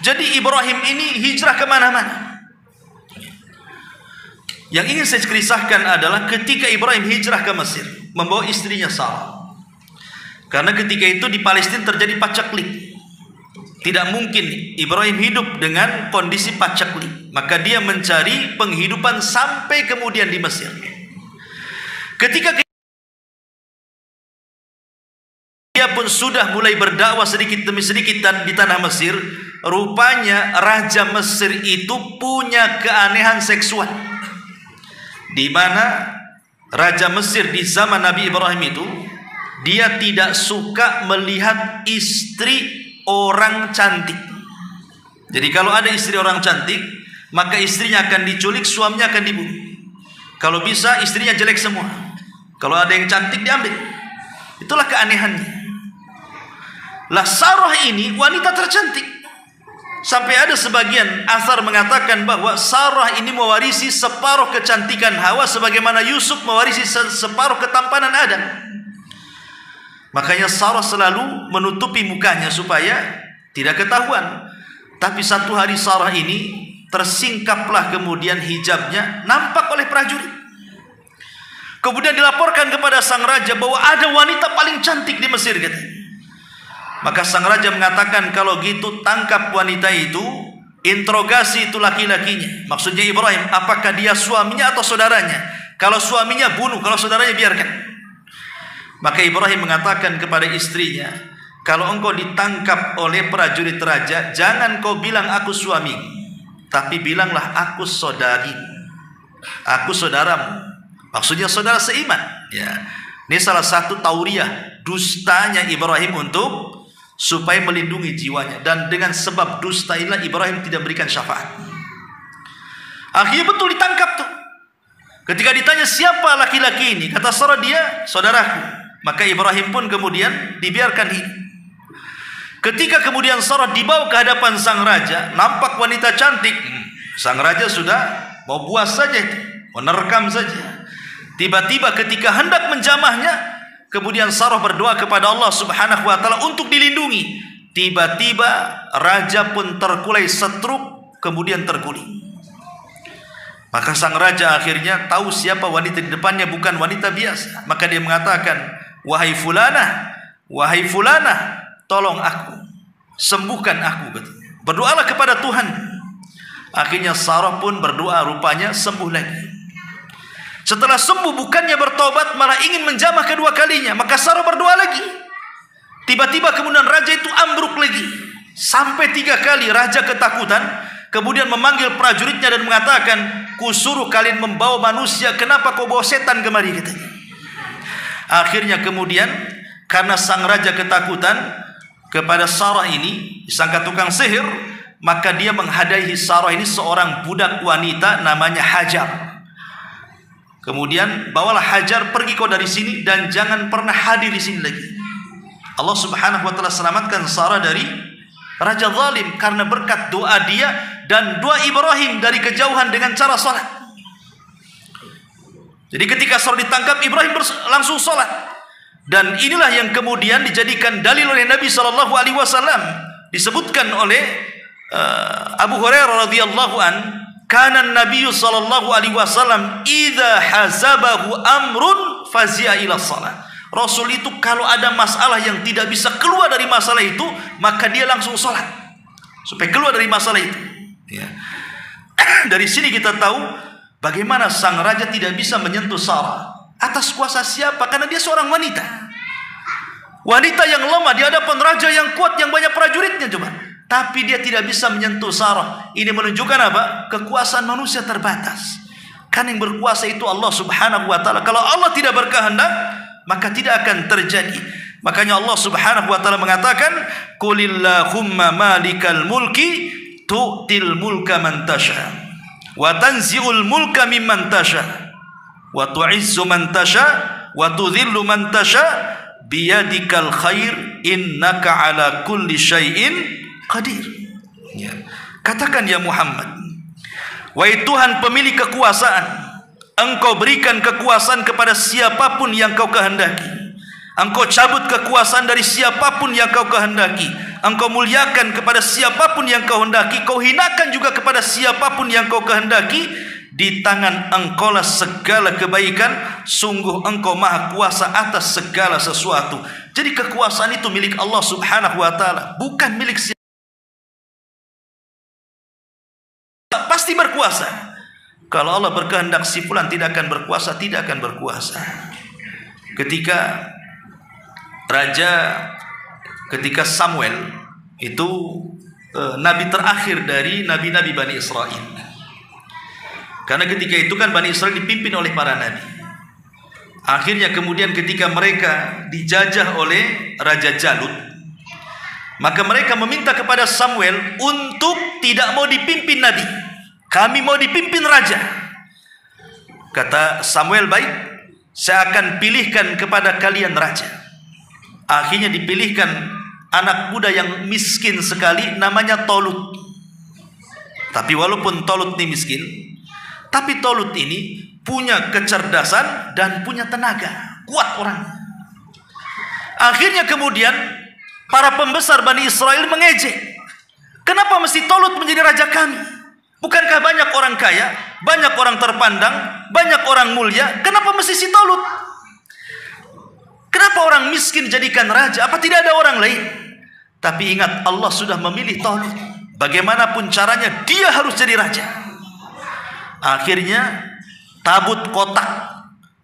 Jadi Ibrahim ini hijrah kemana-mana. Yang ingin saya kisahkan adalah ketika Ibrahim hijrah ke Mesir, membawa istrinya Sarah. Karena ketika itu di Palestina terjadi pacaklik. Tidak mungkin Ibrahim hidup dengan kondisi pacaklik. Maka dia mencari penghidupan sampai kemudian di Mesir. Ketika dia pun sudah mulai berdakwah sedikit demi sedikit dan di tanah Mesir. Rupanya Raja Mesir itu punya keanehan seksual, di mana Raja Mesir di zaman Nabi Ibrahim itu, dia tidak suka melihat istri orang cantik. Jadi kalau ada istri orang cantik, maka istrinya akan diculik, suaminya akan dibunuh. Kalau bisa istrinya jelek semua. Kalau ada yang cantik diambil. Itulah keanehannya. Lah Sarah ini wanita tercantik. Sampai ada sebagian asar mengatakan bahwa Sarah ini mewarisi separuh kecantikan Hawa, sebagaimana Yusuf mewarisi separuh ketampanan Adam. Makanya Sarah selalu menutupi mukanya supaya tidak ketahuan. Tapi satu hari Sarah ini tersingkaplah kemudian hijabnya nampak oleh prajurit. Kemudian dilaporkan kepada sang raja bahwa ada wanita paling cantik di Mesir, katanya. Maka sang raja mengatakan, kalau gitu tangkap wanita itu, interogasi itu laki-lakinya. Maksudnya Ibrahim, apakah dia suaminya atau saudaranya? Kalau suaminya bunuh, kalau saudaranya biarkan. Maka Ibrahim mengatakan kepada istrinya, kalau engkau ditangkap oleh prajurit raja, jangan kau bilang aku suamimu, tapi bilanglah aku saudari, aku saudaramu. Maksudnya saudara seiman. Ya, ini salah satu tauriah dustanya Ibrahim untuk supaya melindungi jiwanya. Dan dengan sebab dusta inilah Ibrahim tidak memberikan syafaat. Akhirnya betul ditangkap tuh. Ketika ditanya siapa laki-laki ini, kata Sarah, dia saudaraku. Maka Ibrahim pun kemudian dibiarkan hidup. Ketika kemudian Sarah dibawa ke hadapan sang raja, nampak wanita cantik. Sang raja sudah mau buas saja itu, menerkam saja. Tiba-tiba ketika hendak menjamahnya, kemudian Sarah berdoa kepada Allah Subhanahu wa taala untuk dilindungi. Tiba-tiba raja pun terkulai setruk, kemudian terguling. Maka sang raja akhirnya tahu siapa wanita di depannya bukan wanita biasa. Maka dia mengatakan, wahai fulanah, tolong aku, sembuhkan aku, katanya. Berdoalah kepada Tuhan. Akhirnya Sarah pun berdoa, rupanya sembuh lagi. Setelah sembuh, bukannya bertobat, malah ingin menjamah kedua kalinya. Maka Sarah berdoa lagi. Tiba-tiba kemudian raja itu ambruk lagi. Sampai 3 kali raja ketakutan. Kemudian memanggil prajuritnya dan mengatakan, kusuruh kalian membawa manusia, kenapa kau bawa setan kemari, katanya. Akhirnya kemudian karena sang raja ketakutan kepada Sarah ini, disangka tukang sihir, maka dia menghadiahi Sarah ini seorang budak wanita namanya Hajar. Kemudian bawalah Hajar, pergi kau dari sini dan jangan pernah hadir di sini lagi. Allah Subhanahu wa taala selamatkan Sarah dari raja zalim karena berkat doa dia dan doa Ibrahim dari kejauhan dengan cara salat. Jadi ketika Sarah ditangkap, Ibrahim langsung salat. Dan inilah yang kemudian dijadikan dalil oleh Nabi sallallahu alaihi wasallam. Disebutkan oleh Abu Hurairah radhiyallahu an, kana Nabi sallallahu alaihi wasallam idza hazabahu amrun fazi'a ila shalah. Rasul itu kalau ada masalah yang tidak bisa keluar dari masalah itu, maka dia langsung salat supaya keluar dari masalah itu. Ya. Dari sini kita tahu bagaimana sang raja tidak bisa menyentuh Sarah. Atas kuasa siapa? Karena dia seorang wanita. Wanita yang lemah di hadapan raja yang kuat, yang banyak prajuritnya, coba. Tapi dia tidak bisa menyentuh Sarah. Ini menunjukkan apa? Kekuasaan manusia terbatas. Kan yang berkuasa itu Allah Subhanahu wa taala. Kalau Allah tidak berkehendak, maka tidak akan terjadi. Makanya Allah Subhanahu wa taala mengatakan, "Qulillahumma malikal mulki tu'til mulka man tasha wa tanzi'ul mulka mimman tasha wa tu'izzu man tasha wa tudhillu man tasha biyadikal khair innaka ala kulli syai'in qadir." Ya. Katakan ya Muhammad, wahai Tuhan pemilik kekuasaan, Engkau berikan kekuasaan kepada siapapun yang Kau kehendaki. Engkau cabut kekuasaan dari siapapun yang Kau kehendaki. Engkau muliakan kepada siapapun yang Kau hendaki. Kau hinakan juga kepada siapapun yang Kau kehendaki. Di tangan Engkau lah segala kebaikan. Sungguh Engkau maha kuasa atas segala sesuatu. Jadi kekuasaan itu milik Allah Subhanahu wa taala, bukan milik siapa. Pasti berkuasa. Kalau Allah berkehendak si fulan tidak akan berkuasa, tidak akan berkuasa. Ketika raja ketika Samuel itu nabi terakhir dari nabi-nabi Bani Israel. Karena ketika itu kan Bani Israel dipimpin oleh para nabi. Akhirnya kemudian ketika mereka dijajah oleh Raja Jalut, maka mereka meminta kepada Samuel untuk tidak mau dipimpin nabi. Kami mau dipimpin raja. Kata Samuel, baik, saya akan pilihkan kepada kalian raja. Akhirnya dipilihkan anak muda yang miskin sekali, namanya Tolut. Tapi walaupun Tolut ini miskin, tapi Tolut ini punya kecerdasan dan punya tenaga, kuat orang. Akhirnya kemudian para pembesar Bani Israel mengejek, kenapa mesti Tolut menjadi raja kami? Bukankah banyak orang kaya, banyak orang terpandang, banyak orang mulia, kenapa mesti si Tolut? Kenapa orang miskin jadikan raja? Apa tidak ada orang lain? Tapi ingat, Allah sudah memilih Tolut. Bagaimanapun caranya dia harus jadi raja. Akhirnya tabut kotak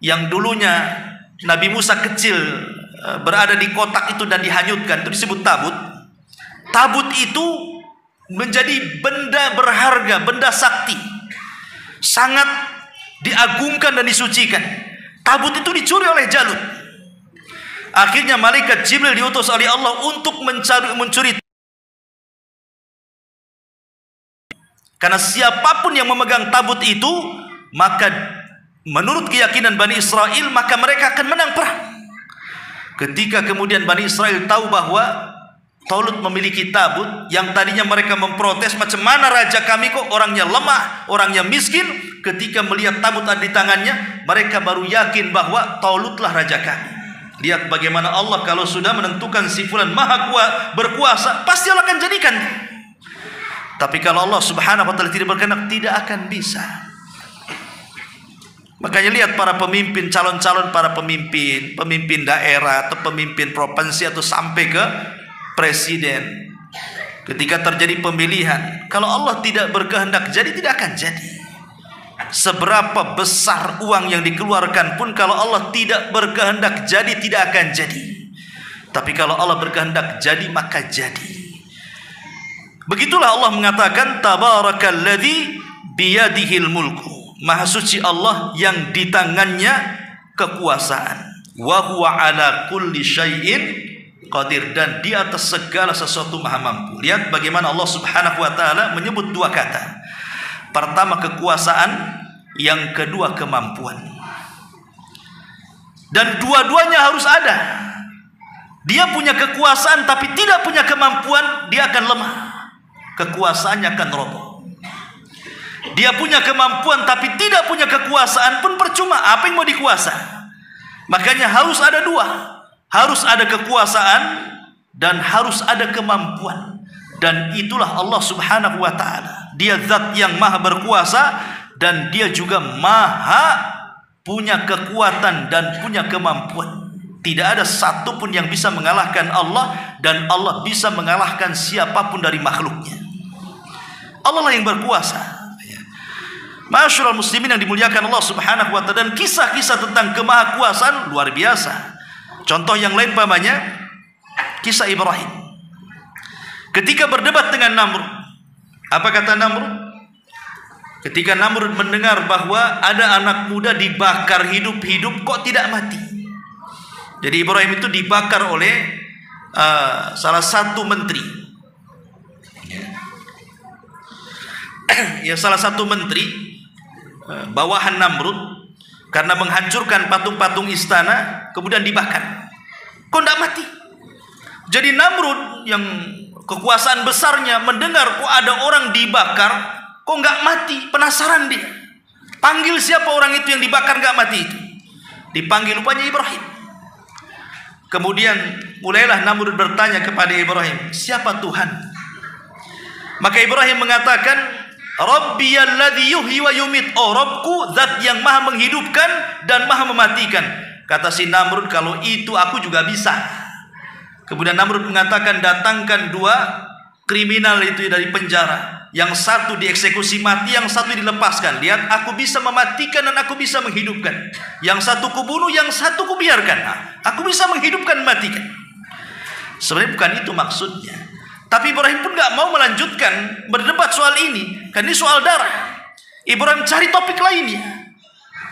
yang dulunya Nabi Musa kecil berada di kotak itu dan dihanyutkan, itu disebut tabut. Tabut itu menjadi benda berharga, benda sakti, sangat diagungkan dan disucikan. Tabut itu dicuri oleh Jalut. Akhirnya malaikat Jibril diutus oleh Allah untuk mencuri. Karena siapapun yang memegang tabut itu, maka menurut keyakinan Bani Israel, maka mereka akan menang perang. Ketika kemudian Bani Israel tahu bahwa Tolut memiliki tabut, yang tadinya mereka memprotes, macam mana raja kami kok orangnya lemah, orangnya miskin. Ketika melihat tabut ada di tangannya, mereka baru yakin bahwa Tolutlah raja kami. Lihat bagaimana Allah kalau sudah menentukan si fulan maha berkuasa, pasti Allah akan jadikan. Tapi kalau Allah subhanahu wa ta'ala tidak berkehendak, tidak akan bisa. Makanya lihat para pemimpin, calon-calon para pemimpin, pemimpin daerah atau pemimpin provinsi atau sampai ke presiden. Ketika terjadi pemilihan, kalau Allah tidak berkehendak jadi, tidak akan jadi. Seberapa besar uang yang dikeluarkan pun, kalau Allah tidak berkehendak jadi, tidak akan jadi. Tapi kalau Allah berkehendak jadi, maka jadi. Begitulah Allah mengatakan, Tabarakalladzi biyadihil mulku. Maha suci Allah yang di tangannya kekuasaan. Wa huwa ala kulli syai'in qadir, dan di atas segala sesuatu maha mampu. Lihat bagaimana Allah subhanahu wa ta'ala menyebut dua kata. Pertama kekuasaan, yang kedua kemampuan. Dan dua-duanya harus ada. Dia punya kekuasaan tapi tidak punya kemampuan, dia akan lemah. Kekuasaannya akan roboh. Dia punya kemampuan tapi tidak punya kekuasaan pun percuma. Apa yang mau dikuasa? Makanya harus ada dua. Harus ada kekuasaan dan harus ada kemampuan. Dan itulah Allah subhanahu wa ta'ala. Dia zat yang maha berkuasa, dan dia juga maha punya kekuatan dan punya kemampuan. Tidak ada satupun yang bisa mengalahkan Allah, dan Allah bisa mengalahkan siapapun dari makhluknya. Allah lah yang berkuasa. Masyaallah muslimin yang dimuliakan Allah subhanahu wa ta'ala. Dan kisah-kisah tentang kemahakuasaan luar biasa. Contoh yang lain pamannya, kisah Ibrahim. Ketika berdebat dengan Namrud, apa kata Namrud? Ketika Namrud mendengar bahwa ada anak muda dibakar hidup-hidup kok tidak mati. Jadi Ibrahim itu dibakar oleh salah satu menteri. Ya, salah satu menteri bawahan Namrud, karena menghancurkan patung-patung istana, kemudian dibakar. Kok tidak mati? Jadi Namrud yang kekuasaan besarnya mendengar kok ada orang dibakar, kok nggak mati, penasaran dia. Panggil siapa orang itu yang dibakar nggak mati itu. Dipanggil rupanya Ibrahim. Kemudian mulailah Namrud bertanya kepada Ibrahim, siapa Tuhan? Maka Ibrahim mengatakan, Rabbiyalladzi yuhyi wa yumit. Oh, Rabbku zat yang maha menghidupkan dan maha mematikan. Kata si Namrud, kalau itu aku juga bisa. Kemudian Namrud mengatakan, datangkan dua kriminal itu dari penjara. Yang satu dieksekusi mati, yang satu dilepaskan. Lihat, aku bisa mematikan dan aku bisa menghidupkan. Yang satu kubunuh, yang satu kubiarkan. Aku bisa menghidupkan, matikan. Sebenarnya bukan itu maksudnya. Tapi Ibrahim pun gak mau melanjutkan berdebat soal ini, karena ini soal darah. Ibrahim cari topik lainnya.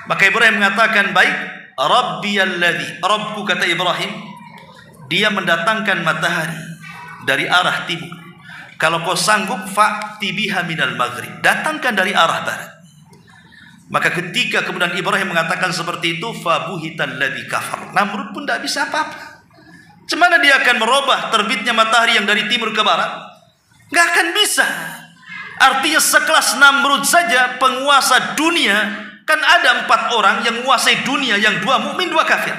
Maka Ibrahim mengatakan, baik, Rabbiyalladzi, Rabbku, kata Ibrahim, dia mendatangkan matahari dari arah timur. Kalau kau sanggup, fa'ti biha minal maghrib, datangkan dari arah barat. Maka ketika kemudian Ibrahim mengatakan seperti itu, fabuhital ladzi kafar, Namrud pun tidak bisa apa-apa. Cemana dia akan merubah terbitnya matahari yang dari timur ke barat? Gak akan bisa. Artinya sekelas Namrud saja, penguasa dunia, kan ada 4 orang yang menguasai dunia, yang 2 mukmin 2 kafir.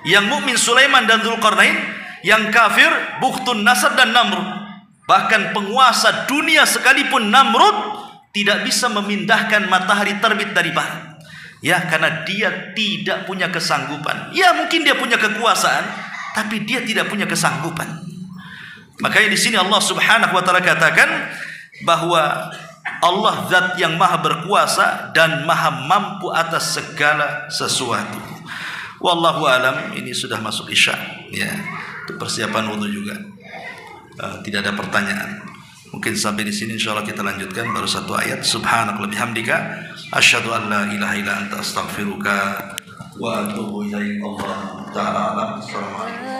Yang mukmin Sulaiman dan Dzulqarnain, yang kafir Bukhtun Nasr dan Namrud. Bahkan penguasa dunia sekalipun Namrud tidak bisa memindahkan matahari terbit dari barat. Ya, karena dia tidak punya kesanggupan. Ya, mungkin dia punya kekuasaan, tapi dia tidak punya kesanggupan. Makanya di sini Allah Subhanahu wa taala katakan bahwa Allah zat yang maha berkuasa dan maha mampu atas segala sesuatu. Wallahu alam. Ini sudah masuk Isya, ya. Itu persiapan wudu juga. Tidak ada pertanyaan. Mungkin sampai di sini insyaallah kita lanjutkan baru 1 ayat. Subhanakallahumma bihamdika asyhadu an la ilaha illa anta astaghfiruka wa atubu ilaik. Allah taala alam. Assalamualaikum.